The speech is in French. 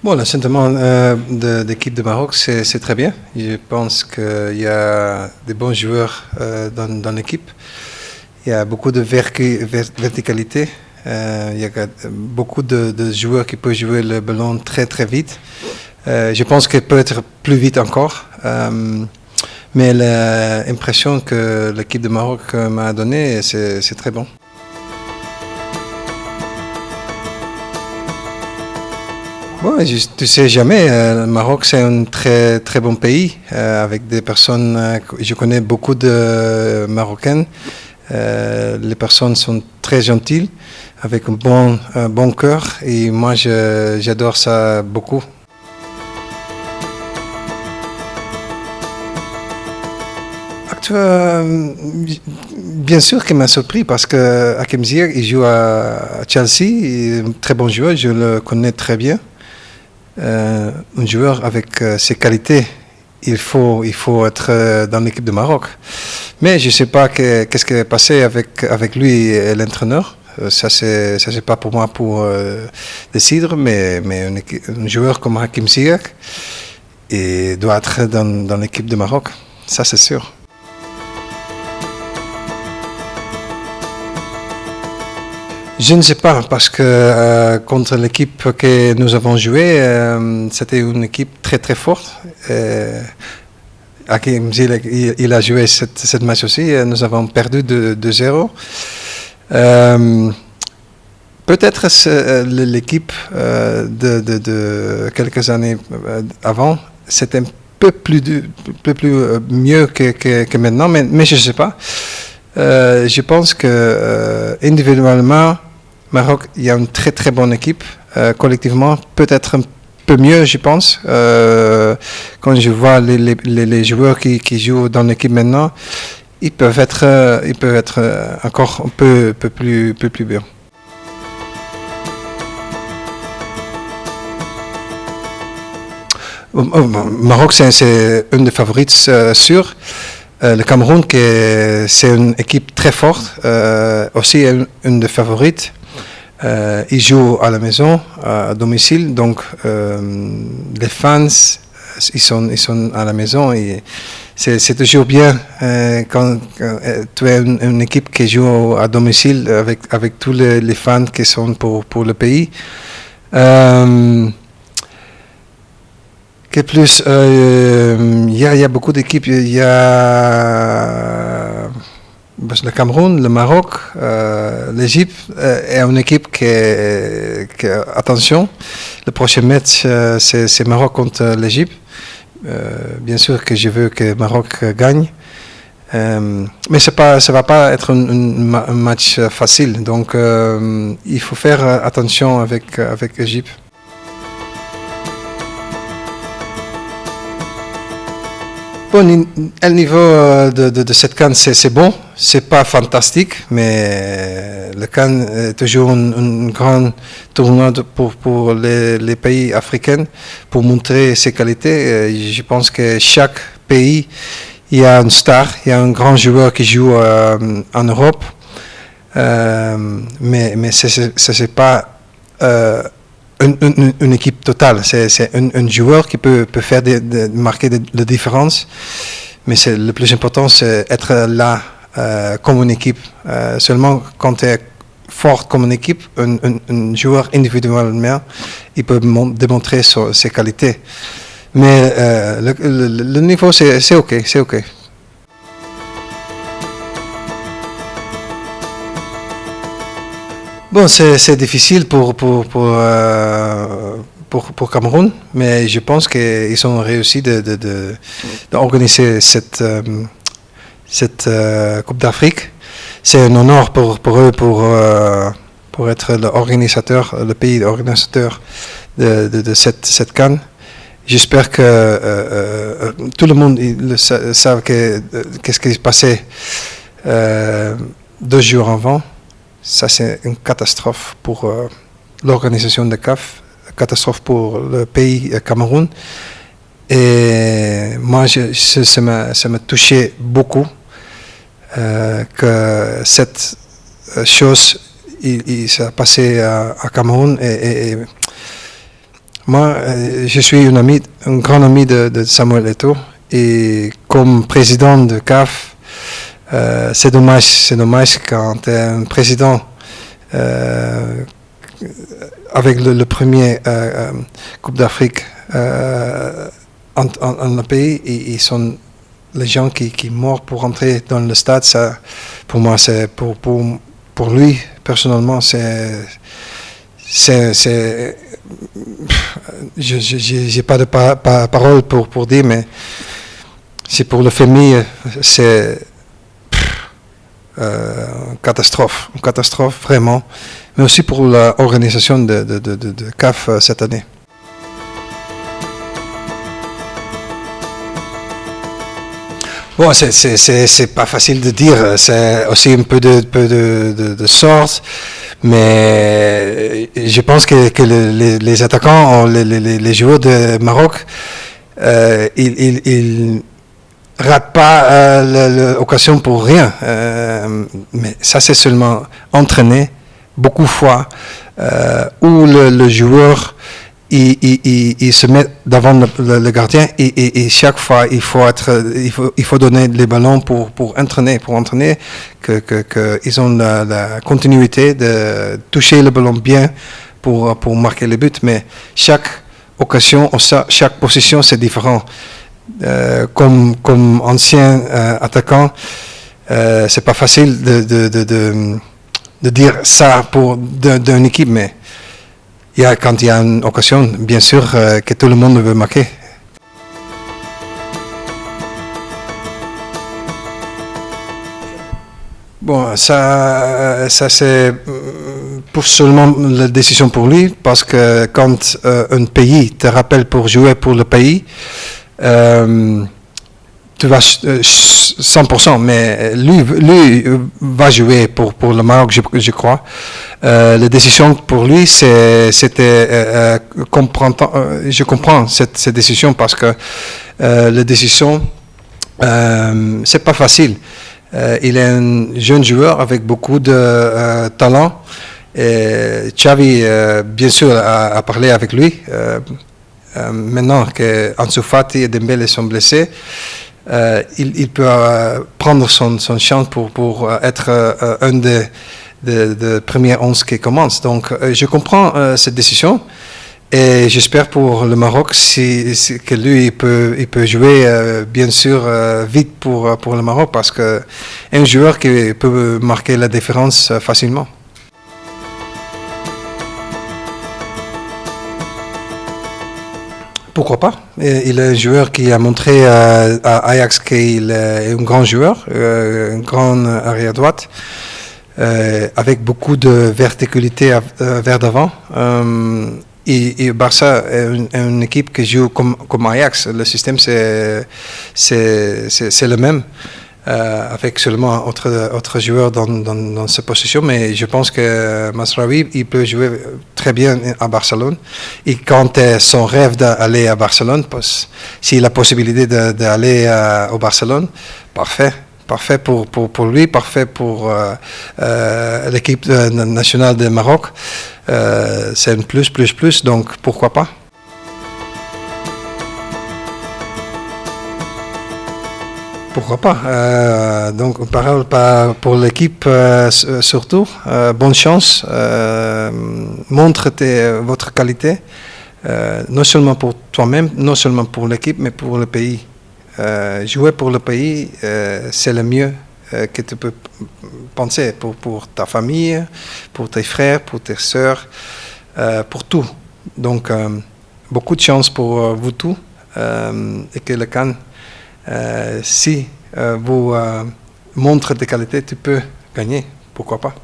Bon, le sentiment de l'équipe de Maroc, c'est très bien. Je pense qu'il y a des bons joueurs dans l'équipe. Il y a beaucoup de verticalité. Il y a beaucoup de joueurs qui peuvent jouer le ballon très très vite. Je pense qu'il peut être plus vite encore. Mais l'impression que l'équipe de Maroc m'a donnée, c'est très bon. Bon, tu sais jamais, le Maroc c'est un très très bon pays avec des personnes, je connais beaucoup de Marocaines, les personnes sont très gentilles, avec un bon cœur et moi j'adore ça beaucoup. Bien sûr qu'il m'a surpris parce que Hakim Ziyech il joue à Chelsea, il est un très bon joueur, je le connais très bien. Un joueur avec ses qualités, il faut être dans l'équipe de Maroc. Mais je ne sais pas qu'est-ce qui est passé avec lui et l'entraîneur. Ça c'est pas pour moi pour décider, mais un joueur comme Hakim Ziyech doit être dans l'équipe de Maroc. Ça c'est sûr. Je ne sais pas, parce que contre l'équipe que nous avons joué, c'était une équipe très très forte. Hakim Ziyech, il a joué cette match aussi, nous avons perdu 2-0. Peut-être l'équipe de quelques années avant, c'était un peu plus mieux que maintenant, mais je ne sais pas. Je pense que individuellement, Maroc, il y a une très très bonne équipe. Collectivement, peut-être un peu mieux, je pense. Quand je vois les joueurs qui jouent dans l'équipe maintenant, ils peuvent être encore un peu plus bien. Maroc, c'est une des favorites sûrs. Le Cameroun, c'est une équipe très forte, aussi une des favorites. Ils jouent à la maison, à domicile, donc les fans, ils sont à la maison. Et c'est toujours bien quand tu es une équipe qui joue à domicile avec tous les fans qui sont pour le pays. Que plus, il y a beaucoup d'équipes. Il y a le Cameroun, le Maroc, l'Égypte est une équipe qui attention, le prochain match c'est Maroc contre l'Égypte. Bien sûr que je veux que le Maroc gagne, mais ça va pas être un match facile. Donc il faut faire attention avec l'Égypte. Bon, le niveau de cette CAN, c'est bon, c'est pas fantastique, mais le CAN est toujours un grand tournoi pour les pays africains pour montrer ses qualités. Je pense que chaque pays, il y a une star, il y a un grand joueur qui joue en Europe, mais c'est pas une équipe totale, c'est un joueur qui peut faire marquer la différence, mais le plus important c'est être là comme une équipe. Seulement quand tu es fort comme une équipe, un joueur individuellement, il peut démontrer ses qualités. Mais le niveau c'est ok. Bon, c'est difficile pour Cameroun, mais je pense qu'ils ont réussi d'organiser cette Coupe d'Afrique. C'est un honneur pour eux pour être le pays organisateur de cette CAN. J'espère que tout le monde savent qu'est-ce qui s'est passé 2 jours avant. Ça, c'est une catastrophe pour l'organisation de CAF, une catastrophe pour le pays Cameroun. Et moi, ça m'a touché beaucoup que cette chose s'est passée à Cameroun. Et Moi, je suis un grand ami de Samuel Eto'o, et comme président de CAF, c'est dommage quand un président avec le premier Coupe d'Afrique en le pays, et ils sont les gens qui meurent pour entrer dans le stade. Ça, pour moi, c'est pour lui personnellement, j'ai pas de parole pour dire, mais c'est pour la famille, c'est une catastrophe vraiment, mais aussi pour l'organisation de CAF cette année. Bon, c'est pas facile de dire, c'est aussi un peu de sorte, mais je pense que les attaquants, les joueurs de Maroc, ils ratent pas l'occasion pour rien, mais ça c'est seulement entraîné beaucoup de fois, où le joueur il se met devant le gardien, et chaque fois il faut donner les ballons pour entraîner que ils ont la continuité de toucher le ballon bien pour marquer le but, mais chaque occasion, chaque position c'est différent. Comme ancien attaquant, c'est pas facile de dire ça d'une équipe, mais quand il y a une occasion, bien sûr que tout le monde veut marquer. Bon, ça c'est pour seulement la décision pour lui, parce que quand un pays te rappelle pour jouer pour le pays, tu vas 100%, mais lui va jouer pour le Maroc, je crois. La décision pour lui, c'était je comprends cette décision, parce que la décision, c'est pas facile. Il est un jeune joueur avec beaucoup de talent. Et Xavi, bien sûr, a parlé avec lui. Maintenant que Ansu Fati et Dembélé sont blessés, il peut prendre son chance pour être un des premiers 11 qui commence. Donc je comprends cette décision, et j'espère pour le Maroc que lui il peut jouer bien sûr vite pour le Maroc, parce que un joueur qui peut marquer la différence facilement. Pourquoi pas? Il est un joueur qui a montré à Ajax qu'il est un grand joueur, un grand arrière-droite, avec beaucoup de verticalité vers d'avant. Et Barça est une équipe qui joue comme Ajax. Le système, c'est le même, avec seulement autres joueurs dans cette position. Mais je pense que Mazraoui, il peut jouer très bien à Barcelone. Et quand son rêve d'aller à Barcelone, s'il a la possibilité d'aller au Barcelone, parfait. Parfait pour lui, parfait pour l'équipe nationale du Maroc. C'est un plus, donc pourquoi pas? Pourquoi pas? Donc, une parole pour l'équipe surtout. Bonne chance. Montre votre qualité, non seulement pour toi-même, non seulement pour l'équipe, mais pour le pays. Jouer pour le pays, c'est le mieux que tu peux penser pour ta famille, pour tes frères, pour tes sœurs, pour tout. Donc, beaucoup de chance pour vous tous, et que le CAN, si vous montre des qualités, tu peux gagner, pourquoi pas.